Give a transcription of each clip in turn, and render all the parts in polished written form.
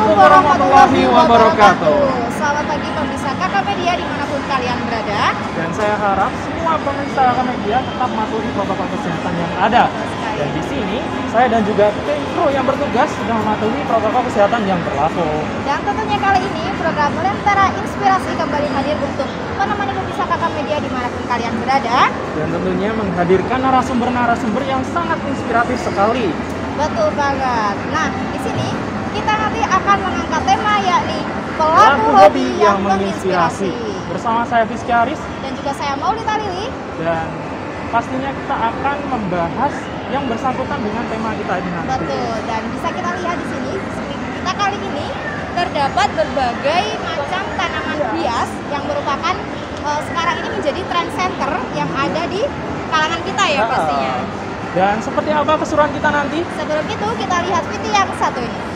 Assalamualaikum warahmatullahi wabarakatuh. Selamat pagi pemirsa Kakak Media dimanapun kalian berada. Dan saya harap semua pemirsa Kakak Media tetap mematuhi protokol kesehatan yang ada. Dan di sini saya dan juga tim kru yang bertugas sedang mematuhi protokol kesehatan yang berlaku. Dan tentunya kali ini program Lentera Inspirasi kembali hadir untuk menemani pemirsa Kakak Media dimanapun kalian berada. Dan tentunya menghadirkan narasumber-narasumber yang sangat inspiratif sekali. Betul banget. Nah, di sini kita nanti akan mengangkat tema yakni pelaku hobi yang menginspirasi. Bersama saya Fiski Aris Dan juga saya Maulita Lili. dan pastinya kita akan membahas yang bersangkutan dengan tema kita ini nanti. Betul. Dan bisa kita lihat di sini kita kali ini terdapat berbagai macam tanaman hias yang merupakan sekarang ini menjadi trend center yang ada di kalangan kita ya pastinya. Dan seperti apa keseruan kita nanti? Sebelum itu kita lihat video yang satu ini.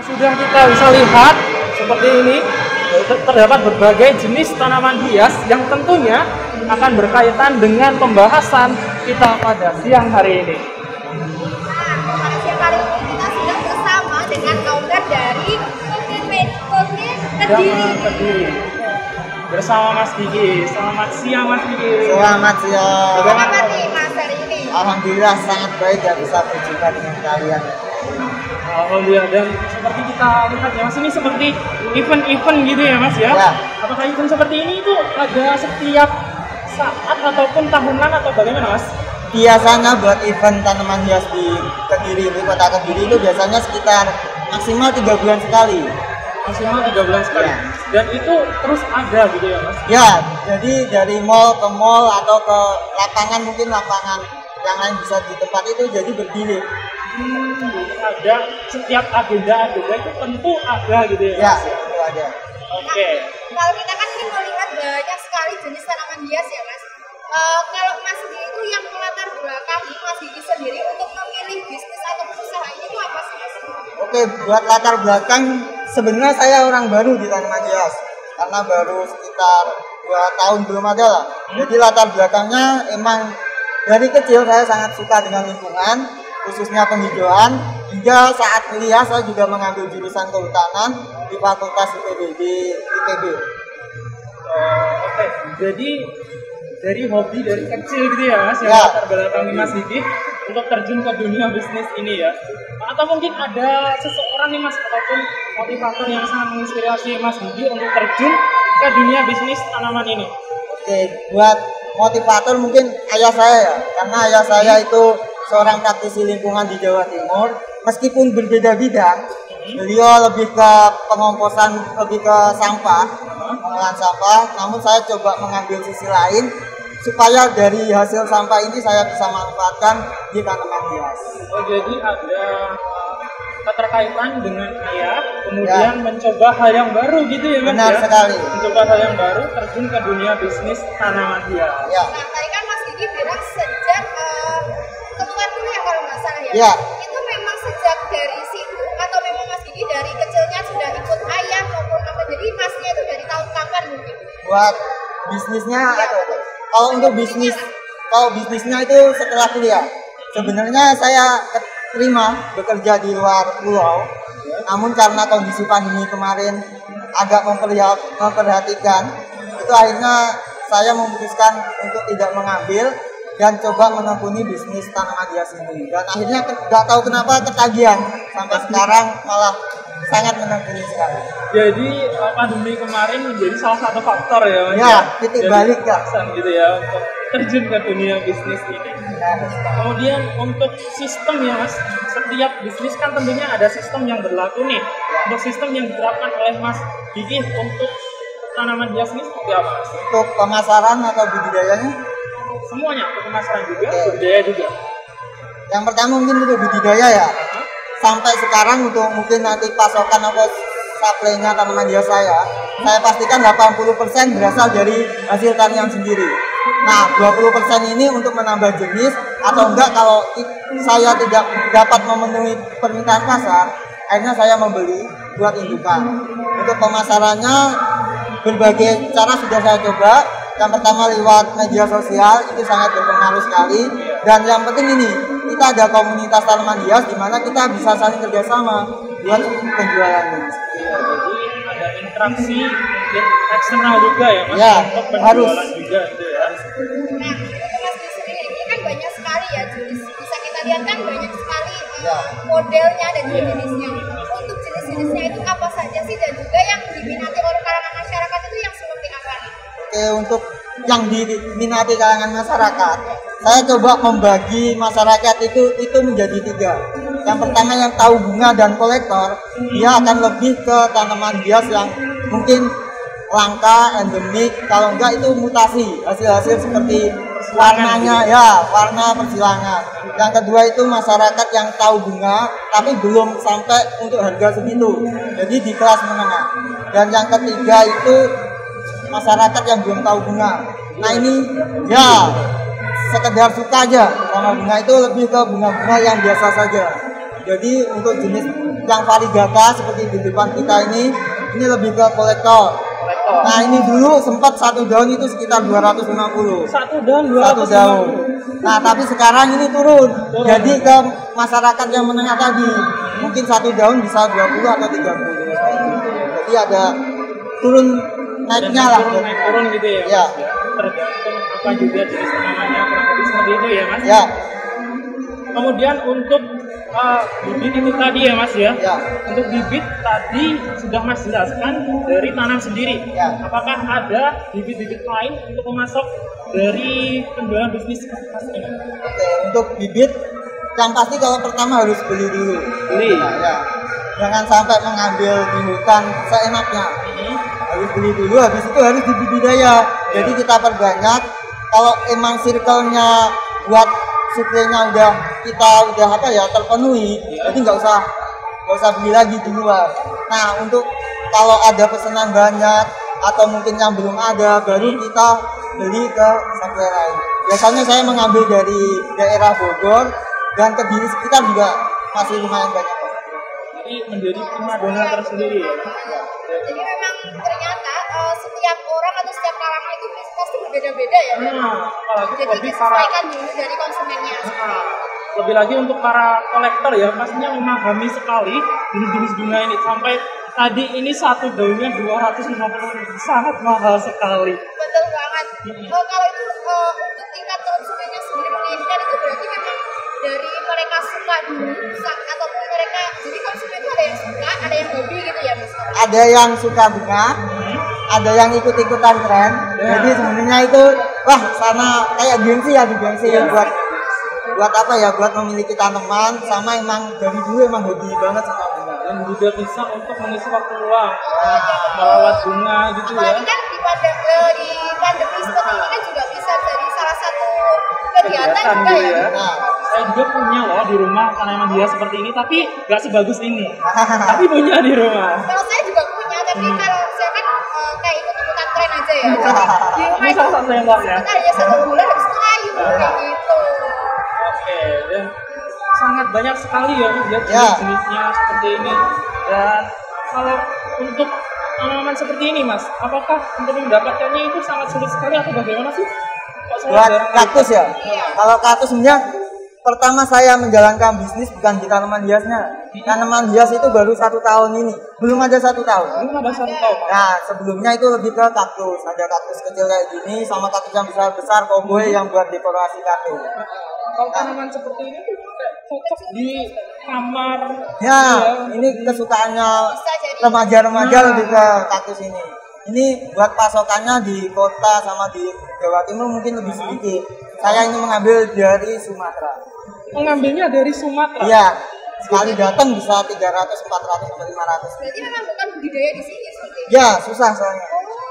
Sudah kita bisa lihat seperti ini, terdapat berbagai jenis tanaman hias yang tentunya akan berkaitan dengan pembahasan kita pada siang hari ini. Nah, pada siang hari ini kita sudah bersama dengan owner dari Kediri. Bersama Mas Diki. Selamat siang Mas Diki. Selamat siang. Apa kabar nih Mas hari ini? Alhamdulillah sangat baik ya bisa berjumpa dengan kalian. Alhamdulillah, dan seperti kita lihat ya Mas, ini seperti event-event gitu ya Mas ya? Ya. Apakah event seperti ini itu ada setiap saat ataupun tahunan atau bagaimana Mas? Biasanya buat event tanaman hias di Kediri, di kota Kediri itu biasanya sekitar maksimal 3 bulan sekali. Maksimal 3 bulan sekali. Ya. Dan itu terus ada gitu ya Mas? Ya, jadi dari mall ke mall atau ke lapangan, mungkin lapangan yang lain bisa di tempat itu jadi bergilir. Ada setiap agenda-agenda itu tentu ada gitu ya Ya, Mas? itu ada. Oke. Kalau kita kan ingin melihat banyak sekali jenis tanaman hias ya Mas. Kalau Mas sendiri itu yang melatar belakangi Mas Diki sendiri untuk memilih bisnis atau usaha ini itu apa sih Mas? Oke, buat latar belakang sebenarnya saya orang baru di tanaman hias karena baru sekitar 2 tahun belum ada lah. Jadi latar belakangnya emang dari kecil saya sangat suka dengan lingkungan, khususnya penghijauan, hingga saat kuliah saya juga mengambil jurusan kehutanan di Fakultas IPB. Oke. Jadi dari hobi dari kecil gitu ya Mas, yang Ya. latar belakangi Mas Diki untuk terjun ke dunia bisnis ini ya. Atau mungkin ada seseorang nih Mas ataupun motivator yang sangat menginspirasi Mas Diki untuk terjun ke dunia bisnis tanaman ini. Oke, buat motivator mungkin ayah saya ya, karena ayah saya itu seorang praktisi lingkungan di Jawa Timur. Meskipun berbeda bidang, beliau lebih ke pengomposan, lebih ke sampah, pengolahan sampah. Namun saya coba mengambil sisi lain supaya dari hasil sampah ini saya bisa manfaatkan di tanaman hias. Oh, jadi ada keterkaitan dengan ayah, kemudian mencoba hal yang baru gitu ya Mas? Benar ya? sekali. Mencoba hal yang baru, terjun ke dunia bisnis tanaman hias. Ya. Nah, tadi kan Mas Diki bilang sejak keluar kuliah kalau nggak salah ya. Ya. Itu dari situ atau memang Mas Gigi dari kecilnya sudah ikut ayah maupun apa? Jadi masnya itu dari tahun kapan mungkin? Buat bisnisnya Iya, atau betul. kalau untuk bisnis, kalau bisnisnya itu setelah kuliah. Sebenarnya saya terima bekerja di luar pulau, namun karena kondisi pandemi kemarin agak memperhatikan, itu akhirnya saya memutuskan untuk tidak mengambil dan coba menekuni bisnis tanaman hias ini. Dan akhirnya nggak tahu kenapa ketagihan sampai sekarang malah sangat menekuni sekali. Jadi pandemi kemarin menjadi salah satu faktor ya Mas Ya, titik Jadi, balik, Kak. kesan gitu ya untuk terjun ke dunia bisnis ini. Kemudian untuk sistem ya Mas, setiap bisnis kan tentunya ada sistem yang berlaku nih. Untuk sistem yang diterapkan oleh Mas Gigi untuk tanaman hias ini seperti apa Mas? Untuk pemasaran atau budidayanya, Semuanya, untuk pemasaran juga, Oke. budidaya juga. yang pertama mungkin untuk budidaya ya. Sampai sekarang untuk mungkin nanti pasokan atau suplainya tanaman hias saya pastikan 80% berasal dari hasil tanian sendiri. Nah, 20% ini untuk menambah jenis atau enggak kalau saya tidak dapat memenuhi permintaan pasar, akhirnya saya membeli buat indukan. Untuk pemasarannya berbagai cara sudah saya coba. Yang pertama lewat media sosial, itu sangat berpengaruh sekali. Dan yang penting ini, kita ada komunitas tanaman hias di mana kita bisa saling kerjasama buat penjualannya. Iya, jadi ada interaksi eksternal juga ya Mas, Ya, untuk harus. penjualan juga gitu ya. Nah, untuk Mas Gigi sendiri ini kan banyak sekali ya jenis, bisa kita lihat kan banyak sekali Ya. modelnya dan juga jenisnya. Untuk jenis-jenisnya itu apa saja sih dan juga yang diminati oleh kalangan masyarakat itu yang seperti apa nih? Oke, untuk yang diminati kalangan masyarakat, saya coba membagi masyarakat itu menjadi 3. Yang pertama yang tahu bunga dan kolektor, dia akan lebih ke tanaman hias yang mungkin langka, endemik, kalau enggak itu mutasi, hasil-hasil seperti warnanya, ya warna persilangan. Yang kedua itu masyarakat yang tahu bunga, tapi belum sampai untuk harga segitu, jadi di kelas menengah. Dan yang ketiga itu masyarakat yang belum tahu bunga. Nah ini ya sekedar suka aja sama bunga, itu lebih ke bunga-bunga yang biasa saja. Jadi untuk jenis yang variegata seperti di depan kita ini lebih ke kolektor. Nah ini dulu sempat satu daun itu sekitar 250. Satu daun Satu 250. daun. Nah tapi sekarang ini turun. Jadi ke masyarakat yang menengah tadi mungkin satu daun bisa 20 atau 30. Jadi ada turun naiknya lah. Naik turun gitu ya, Ya. Mas, ya. Tergantung apa juga jenis tanamannya, kurang lebih seperti itu ya Mas. Ya, Kemudian untuk bibit itu tadi ya Mas ya. ya. Untuk bibit tadi sudah Mas jelaskan dari tanam sendiri. Ya. Apakah ada bibit-bibit lain untuk memasok dari penjualan bisnis Mas ini? Oke, untuk bibit yang pasti kalau pertama harus beli dulu. Beli. Nah, ya. Jangan sampai mengambil di hutan seenaknya. Harus beli dulu, habis itu harus dibudidaya. Jadi kita perbanyak. Kalau emang circle-nya buat suplainya kita udah terpenuhi, jadi nggak usah beli lagi di luar. Nah untuk kalau ada pesanan banyak atau mungkin yang belum ada, baru kita beli ke supplier lain. Biasanya saya mengambil dari daerah Bogor dan Kediri sekitar juga masih lumayan banyak. Jadi menjadi primadona tersendiri ya. Jadi memang ternyata setiap orang atau setiap kalangan itu pasti berbeda-beda ya. Apalagi Jadi lebih para disesuaikan dulu dari konsumennya. lebih lagi untuk para kolektor ya, pastinya memahami sekali jenis-jenis bunga ini. Sampai tadi ini satu daunnya 250, sangat mahal sekali. Betul banget. Kalau itu untuk tingkat konsumennya sendiri menginginkan itu berarti memang dari mereka suka dulu ataupun mereka, jadi konsumen itu ada yang suka, ada yang hobi gitu ya Mas. Ada yang suka bunga, ada yang ikut-ikutan tren. Jadi sebenarnya itu sana kayak gengsi ya, di gengsi buat apa ya, buat memiliki tanaman, sama emang dari dulu emang hobi banget sama bunga. Dan juga bisa untuk mengisi waktu luang, merawat bunga gitu ya. Apalagi kan di pandemi seperti ini kan juga bisa jadi salah satu kegiatan juga gitu ya. Nah, Saya juga punya loh di rumah tanaman hias seperti ini, tapi nggak sebagus ini. Tapi punya di rumah. Kalau saya juga punya, tapi kalau saya kan kayak ikut-ikutan tren aja ya. Jadi di rumah Ini salah satu yang ya. kita hanya 1 bulan habis itu ayu kayak gitu. Oke, dan sangat banyak sekali ya jenis-jenisnya seperti ini. Dan kalau untuk tanaman seperti ini Mas, apakah untuk mendapatkannya itu sangat sulit sekali atau bagaimana sih? Kok saya Buat jarang kaktus ya. Iya. Kalau kaktus sebenarnya pertama saya menjalankan bisnis bukan di tanaman hiasnya. Tanaman hias itu baru 1 tahun ini, belum ada 1 tahun. belum ada 1 tahun Pak. Nah, sebelumnya itu lebih ke kaktus. Ada kaktus kecil kayak gini, sama kaktus yang besar-besar, koboi yang buat dekorasi kaktus. Kalau tanaman seperti ini tuh cocok di kamar. Ya, ini kesukaannya Bisa jadi. remaja-remaja lebih ke kaktus ini. Ini buat pasokannya di kota sama di Jawa Timur mungkin lebih sedikit. Saya ini mengambil dari Sumatera. Mengambilnya dari Sumatera. Iya, sekali datang bisa 300, 400, sampai 500. Berarti memang bukan budidaya di sini seperti itu. Ya, susah soalnya.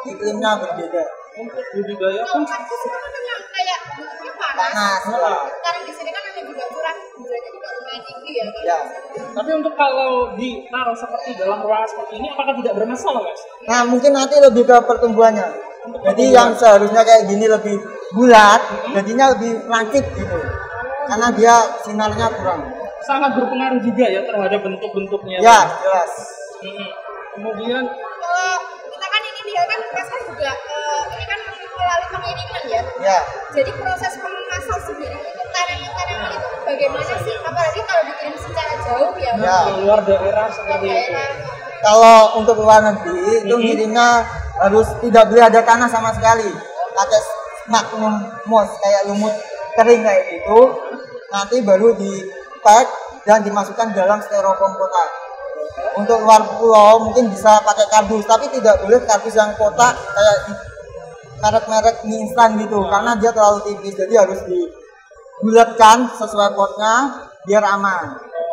Iklimnya berbeda. Untuk budidaya Kalau pun kaktus itu kan memang kayak bentuknya panas. Panas. Karena di sini kan memang juga curah hujannya juga lumayan tinggi ya. Ya. tapi untuk kalau ditaruh seperti dalam ruangan seperti ini apakah tidak bermasalah Mas? Nah, mungkin nanti lebih ke pertumbuhannya. Jadi yang seharusnya kayak gini lebih bulat, jadinya lebih lancip gitu. Karena dia sinarnya kurang. Sangat berpengaruh juga ya terhadap bentuk-bentuknya. Ya, jelas. Mm-mm. Kemudian Kalau kita kan ini dia kan Mas kan juga ini kan melalui pengiriman ya. Ya. Jadi proses pengemasan sendiri untuk tanaman-tanaman itu bagaimana sih? Apalagi kalau dikirim secara jauh ya. Ya. keluar daerah Ke seperti itu. daerah. Kalau untuk luar negeri itu ngirimnya harus tidak boleh ada tanah sama sekali. Pakai magnum moss kayak lumut kering kayak gitu. Nanti baru di pack dan dimasukkan dalam styrofoam kotak. Untuk luar pulau mungkin bisa pakai kardus, tapi tidak boleh kardus yang kotak kayak merek-merek mie instan gitu, karena dia terlalu tipis. Jadi harus dibulatkan sesuai potnya biar aman.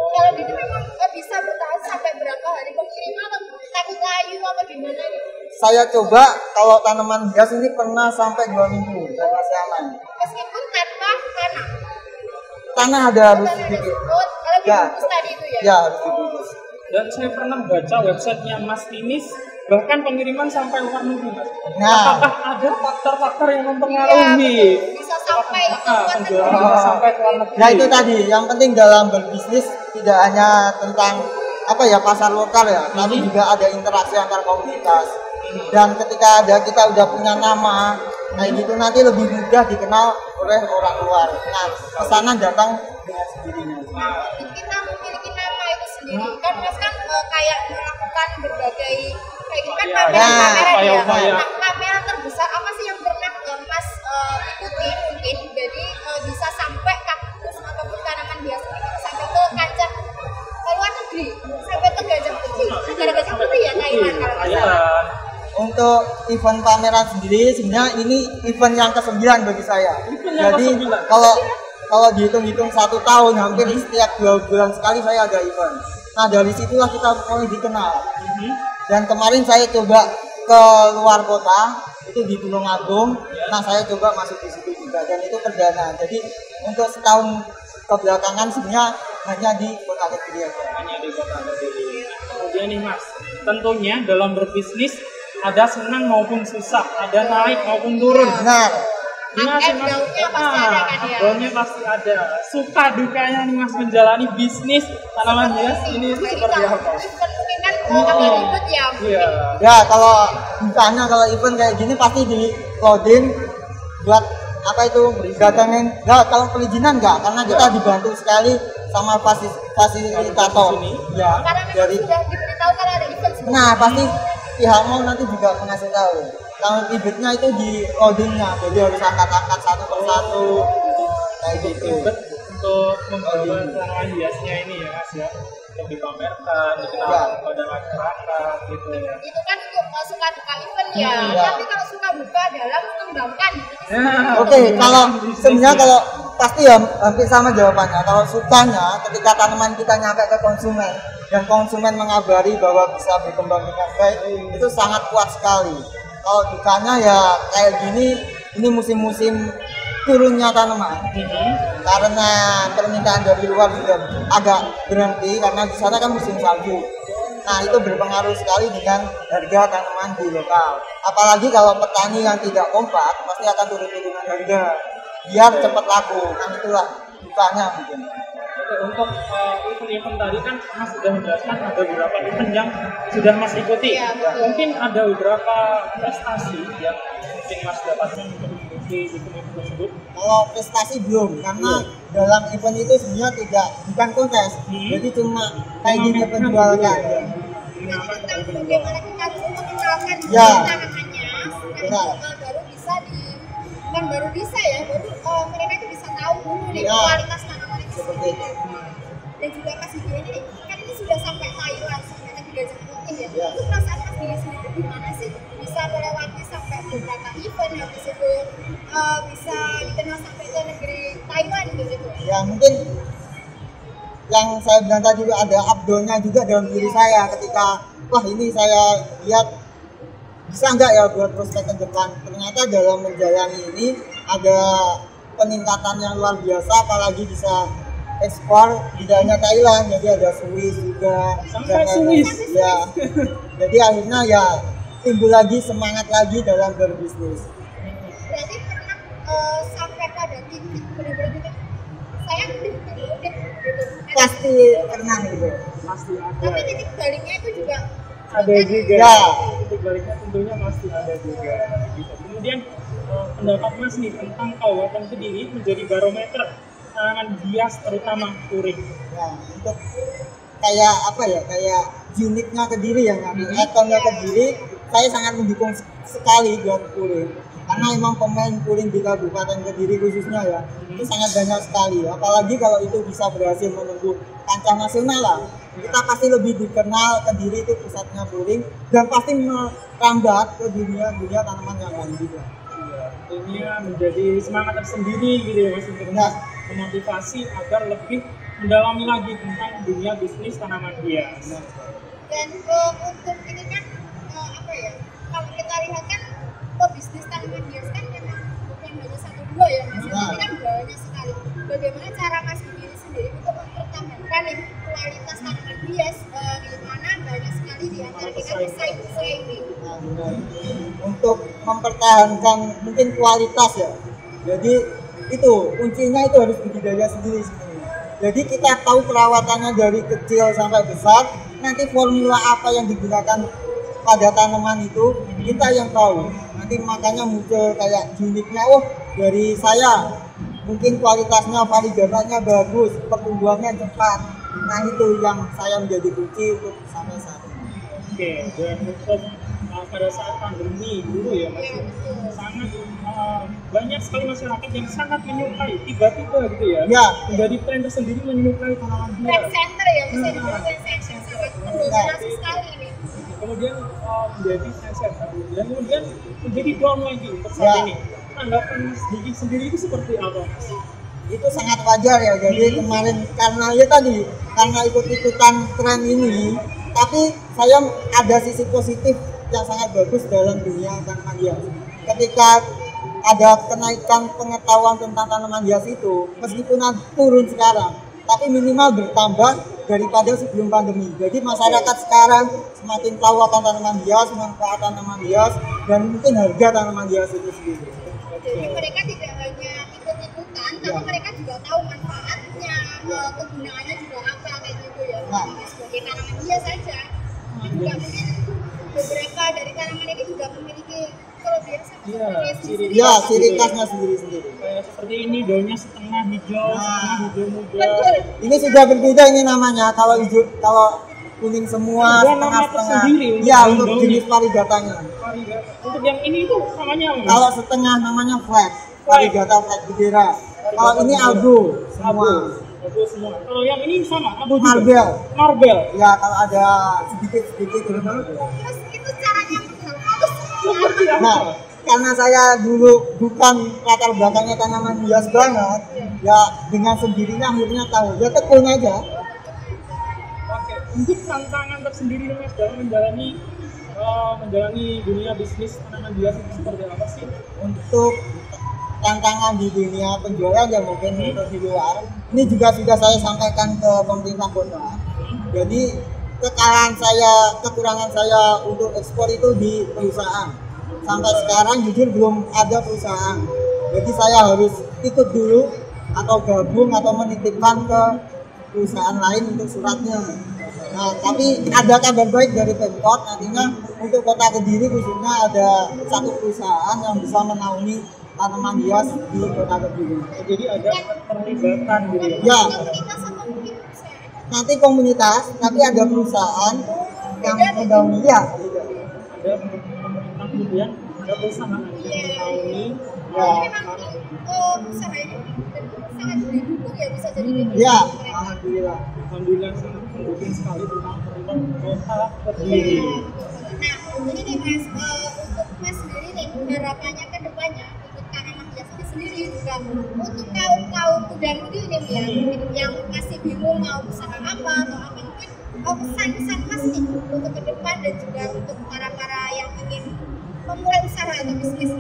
Kalau gitu memang bisa bertahan sampai berapa hari pengiriman atau takut layu apa gimana gitu? Saya coba kalau tanaman hias ini pernah sampai 2 minggu dan masih aman. Meskipun tanpa tanah. Tanah ada harus Tanah sedikit. tersebut kalau Ya, dibungkus tadi itu ya. ya harus dibungkus. Dan saya pernah baca websitenya Mas Timis bahkan pengiriman sampai luar negeri Mas. Nah. Apakah ada faktor-faktor yang Iya, mempengaruhi betul. Bisa sampai ke luar penjualan negeri. bisa sampai ke luar negeri? Nah itu tadi, yang penting dalam berbisnis tidak hanya tentang apa ya pasar lokal ya, tapi juga ada interaksi antar komunitas. Dan ketika kita udah punya nama, kayak gitu nanti lebih mudah dikenal oleh orang luar. Nah, kesana datang dengan sendirinya. Kita memiliki nama itu sendiri kan Mas kan kayak melakukan berbagai kayak gitu kan Ya, pameran-pameran ya. upaya-upaya. Nah, pameran terbesar apa sih yang pernah Mas ikuti mungkin jadi bisa sampai kaktus ataupun tanaman hias ini sampai ke kancah ke luar negeri sampai ke Gajah Putih. Negara Gajah Putih ya Thailand kalau nggak Iya. salah. Untuk event pameran sendiri sebenarnya ini event yang ke-9 bagi saya. Event yang Jadi ke-9. kalau dihitung-hitung 1 tahun hampir setiap 2 bulan sekali saya ada event. Nah dari situlah kita mulai dikenal. Dan kemarin saya coba ke luar kota itu di Tulungagung. Nah saya coba masuk di situ juga dan itu perdana. Jadi untuk setahun kebelakangan sebenarnya hanya di kota kecil aja. Hanya di kota Kediri. Kemudian nih Mas, tentunya dalam berbisnis ada senang maupun susah, ada naik maupun turun. Benar. Gimana sih, Up and Mas? down-nya pasti ada kan ya? Down-nya pasti ada. Suka dukanya nih Mas menjalani bisnis tanaman hias ini seperti apa? Mungkin kan agak ribet ya. Iya. Ya kalau misalnya kalau event kayak gini pasti di loading buat apa itu datangin. Enggak, kalau perizinan enggak karena kita dibantu sekali sama fasilitator. Ya, Karena memang dari sudah diberitahu kalau ada event sebelumnya. nah pasti pihak mau nanti juga mengasih tahu. Kalau ribetnya itu di loadingnya, jadi harus angkat-angkat satu persatu kayak gitu. Ribet untuk membawa tanaman hiasnya ini ya Mas ya, untuk dipamerkan, dikenalkan kepada masyarakat gitu ya. Itu kan untuk suka duka event ya. Iya. Tapi kalau suka duka dalam mengembangkan Oke, kalau sebenarnya kalau pasti ya hampir sama jawabannya. Kalau sukanya ketika tanaman kita nyampe ke konsumen dan konsumen mengabari bahwa bisa berkembang dengan baik, itu sangat kuat sekali. Kalau dukanya ya kayak gini, ini musim-musim turunnya tanaman. Karena permintaan dari luar juga agak berhenti karena di sana kan musim salju. Nah itu berpengaruh sekali dengan harga tanaman di lokal. Apalagi kalau petani yang tidak kompak pasti akan turun-turunan harga biar cepat laku. Nah itulah dukanya mungkin. Oke, untuk event-event tadi kan Mas sudah menjelaskan ada beberapa event yang sudah Mas ikuti. Iya, betul. Mungkin ada beberapa prestasi yang mungkin Mas dapatkan untuk mengikuti event-event tersebut. Kalau prestasi belum, karena dalam event itu sebenarnya bukan kontes, jadi cuma kayak gini penjualan. Tentang bagaimana kita harus mengenalkan Ya. tanamannya, Benar. baru bisa bukan baru bisa ya, baru mereka itu bisa tahu dulu nih Ya. kualitas tanaman itu Seperti sendiri. Dan juga Mas Didi ini kan ini sudah sampai Thailand, sampai ke 3 jam lebih ya. Ya. Itu perasaan Mas Didi sendiri gimana sih bisa melewati sampai beberapa event, habis itu bisa dikenal sampai ke negeri Thailand gitu. Ya mungkin yang saya bilang tadi ada abdolnya juga dalam diri saya ketika wah ini saya lihat bisa nggak ya buat prospek ke depan. Ternyata dalam menjalani ini ada peningkatan yang luar biasa, apalagi bisa ekspor tidak hanya Thailand, jadi ada Swiss juga. Sampai dan Swiss. ya. Jadi akhirnya ya timbul lagi semangat lagi dalam berbisnis. Berarti pernah sampai pada titik benar-benar titik saya udah gitu. Pasti pernah gitu. Pasti ada. Tapi titik baliknya itu juga Ada juga. Ya. Titik baliknya tentunya pasti ada juga. Gitu. Kemudian pendapat Mas nih tentang Kabupaten Kediri menjadi barometer tanaman hias terutama touring. Ya, untuk kayak apa ya, kayak unitnya Kediri ya, ikonnya Kediri, saya sangat mendukung sekali buat touring. Karena emang pemain touring di Kabupaten Kediri khususnya ya, itu sangat banyak sekali. Apalagi kalau itu bisa berhasil menembus kancah nasional lah, kita pasti lebih dikenal Kediri itu pusatnya touring dan pasti merambat ke dunia tanaman yang lain juga. Ini menjadi semangat tersendiri gitu ya Mas untuk Nah. memotivasi agar lebih mendalami lagi tentang dunia bisnis tanaman hias. dan untuk ini kan apa ya, kalau kita lihat kan bisnis tanaman hias kan memang bukan hanya satu dua ya Mas, tapi kan banyak sekali. Bagaimana cara Mas Didi sendiri untuk mempertahankan nih kualitas tanaman hias di mana banyak sekali di antara kita pesaing nih. Nah, benar. Untuk mempertahankan mungkin kualitas ya, jadi itu kuncinya itu harus budidaya sendiri sebenarnya. Jadi kita tahu perawatannya dari kecil sampai besar, nanti formula apa yang digunakan pada tanaman itu kita yang tahu. Nanti makanya muncul kayak unitnya, oh dari saya mungkin kualitasnya validatannya bagus, pertumbuhannya cepat. Nah itu yang saya menjadi kunci untuk sampai saat ini. Oke, dan untuk pada saat pandemi dulu ya Mas, sangat banyak sekali masyarakat yang sangat menyukai tiba-tiba gitu ya, Ya. menjadi tren tersendiri menyukai tanaman Trend hias. center ya, bisa dibilang trend center sangat mendominasi sekali ini. Kemudian menjadi trendsetter dan kemudian menjadi down lagi untuk saat Ya. ini. Tanggapan Mas Didi sendiri itu seperti apa Mas? Itu sangat wajar ya, jadi kemarin karena ya tadi karena ikut-ikutan tren ini, tapi saya ada sisi positif yang sangat bagus dalam dunia tanaman hias. Ketika ada kenaikan pengetahuan tentang tanaman hias itu, meskipun turun sekarang, tapi minimal bertambah daripada sebelum pandemi. Jadi masyarakat sekarang semakin tahu akan tanaman hias, manfaat tanaman hias, dan mungkin harga tanaman hias itu sendiri. Jadi mereka tidak hanya ikut-ikutan, tapi mereka juga tahu manfaatnya, kegunaannya juga apa kayak gitu ya. Nah. Sebagai tanaman hias saja, itu juga mungkin beberapa dari tanaman ini juga memiliki kelebihan sama Iya, seperti ciri sendiri. Ya, ciri khasnya sendiri-sendiri. Kayak seperti ini daunnya setengah hijau, setengah hijau muda. Betul. Ini sudah berbeda ini namanya. Kalau hijau, kalau kuning semua, Ada nama setengah-setengah. tersendiri untuk Ya, untuk daun-daunnya. jenis varigatanya. Untuk yang ini itu namanya apa Mas? Kalau setengah namanya flag, varigata flag bidera. Kalau ini albo semua. Abu semua. Kalau yang ini sama, abu juga. Marbel. Marbel. Ya, kalau ada sedikit-sedikit gitu. Terus itu caranya halus. Seperti apa? Nah, karena saya dulu bukan latar belakangnya tanaman hias banget, ya dengan sendirinya akhirnya tahu. Ya tekun aja. Oke. Untuk tantangan tersendiri Mas dalam menjalani dunia bisnis tanaman hias itu seperti apa sih? Untuk tantangan di dunia penjualan ya mungkin untuk di luar ini juga sudah saya sampaikan ke pemerintah kota. Jadi kekurangan saya untuk ekspor itu di perusahaan. Sampai sekarang jujur belum ada perusahaan. Jadi saya harus ikut dulu atau gabung atau menitipkan ke perusahaan lain untuk suratnya. Nah, tapi ada kabar baik dari Pemkot, nantinya untuk Kota Kediri khususnya ada satu perusahaan yang bisa menaungi tanaman hias di Kota Kediri. Jadi ada terlibatan gitu ya. Ya, Komunitas atau mungkin perusahaan? nanti komunitas, tapi ada perusahaan yang menaungi ya. Gitu. Ada pemerintah kemudian ada perusahaan yang menaungi. Ya, Memang usaha ini sangat didukung ya, bisa jadi didukung. ya, alhamdulillah. Alhamdulillah sangat mendukung sekali tentang perluan Kota Kediri. Nah, ini nih Mas, untuk Mas sendiri nih, harapannya ke depannya untuk tanaman hias ini sendiri juga untuk kaum muda mudi nih ya, yang masih bingung mau usaha apa atau apa, mungkin pesan-pesan Mas nih untuk ke depan dan juga untuk para yang ingin memulai usaha atau bisnis.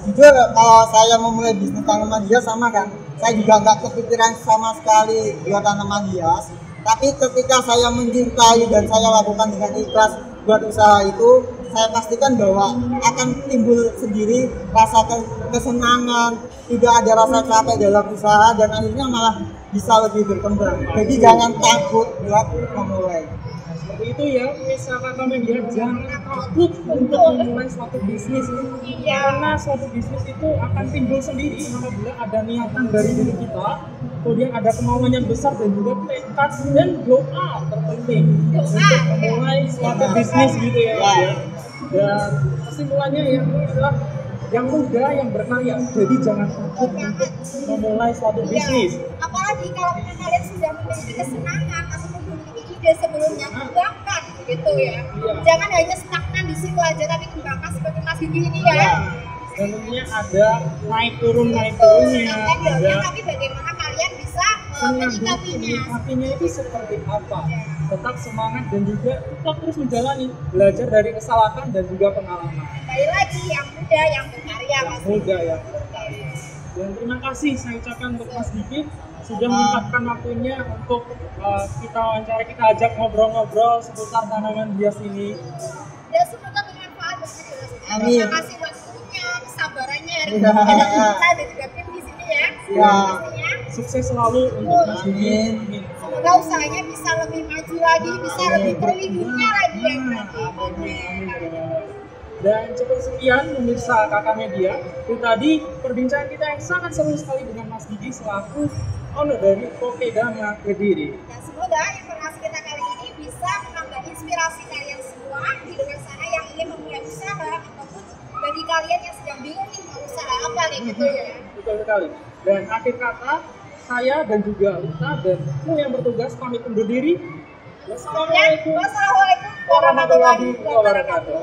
Jujur kalau saya memulai bisnis tanaman hias sama kan, saya juga nggak kepikiran sama sekali buat tanaman hias. Tapi ketika saya mencintai dan saya lakukan dengan ikhlas buat usaha itu, saya pastikan bahwa akan timbul sendiri rasa kesenangan, tidak ada rasa capek dalam usaha dan akhirnya malah bisa lebih berkembang. Jadi jangan takut buat memulai. Seperti itu ya, misal kata media, jangan takut untuk memulai suatu bisnis, karena suatu bisnis itu akan timbul sendiri apabila ada niatan dari diri kita, kemudian ada kemauan yang besar dan juga tekad dan doa terpenting untuk memulai suatu bisnis gitu ya. Dan kesimpulannya ya adalah yang muda yang berkarya, jadi jangan takut untuk memulai suatu bisnis. Apalagi kalau kalian sudah memiliki kesenangan ataupun memiliki ide sebelumnya, kembangkan gitu ya. Jangan hanya stagnan di situ aja, tapi kembangkan seperti Mas Gigi ini ya. Dan tentunya ada naik turunnya, ada tapi bagaimana kalian bisa menyikapinya. menyikapinya itu seperti apa. Tetap semangat dan juga tetap terus menjalani, belajar dari kesalahan dan juga pengalaman. Kembali lagi yang muda yang berkarya Mas. Muda ya. Dan terima kasih saya ucapkan untuk Mas Diki sudah menyempatkan waktunya untuk kita wawancara, kita ajak ngobrol-ngobrol seputar tanaman hias ini. Dan semoga bermanfaat buat Mas. Amin. Terima kasih waktunya, kesabarannya, ada kita dan juga tim di sini ya. Pastinya. Sukses selalu untuk Mas Diki. Amin. Semoga usahanya bisa lebih maju lagi, bisa lebih berlimpahnya lagi ya. Dan cukup sekian pemirsa Kakak Media. Itu tadi perbincangan kita yang sangat seru sekali dengan Mas Diki selaku owner dari Kokedama Kediri. Dan semoga informasi kita kali ini bisa menambah inspirasi kalian semua di luar sana yang ingin memulai usaha ataupun bagi kalian yang sedang bingung nih mau usaha apa kayak gitu ya. Betul sekali. Dan akhir kata, saya dan juga Lita dan kru yang bertugas pamit undur diri. Wassalamualaikum Wassalamualaikum warahmatullahi wabarakatuh.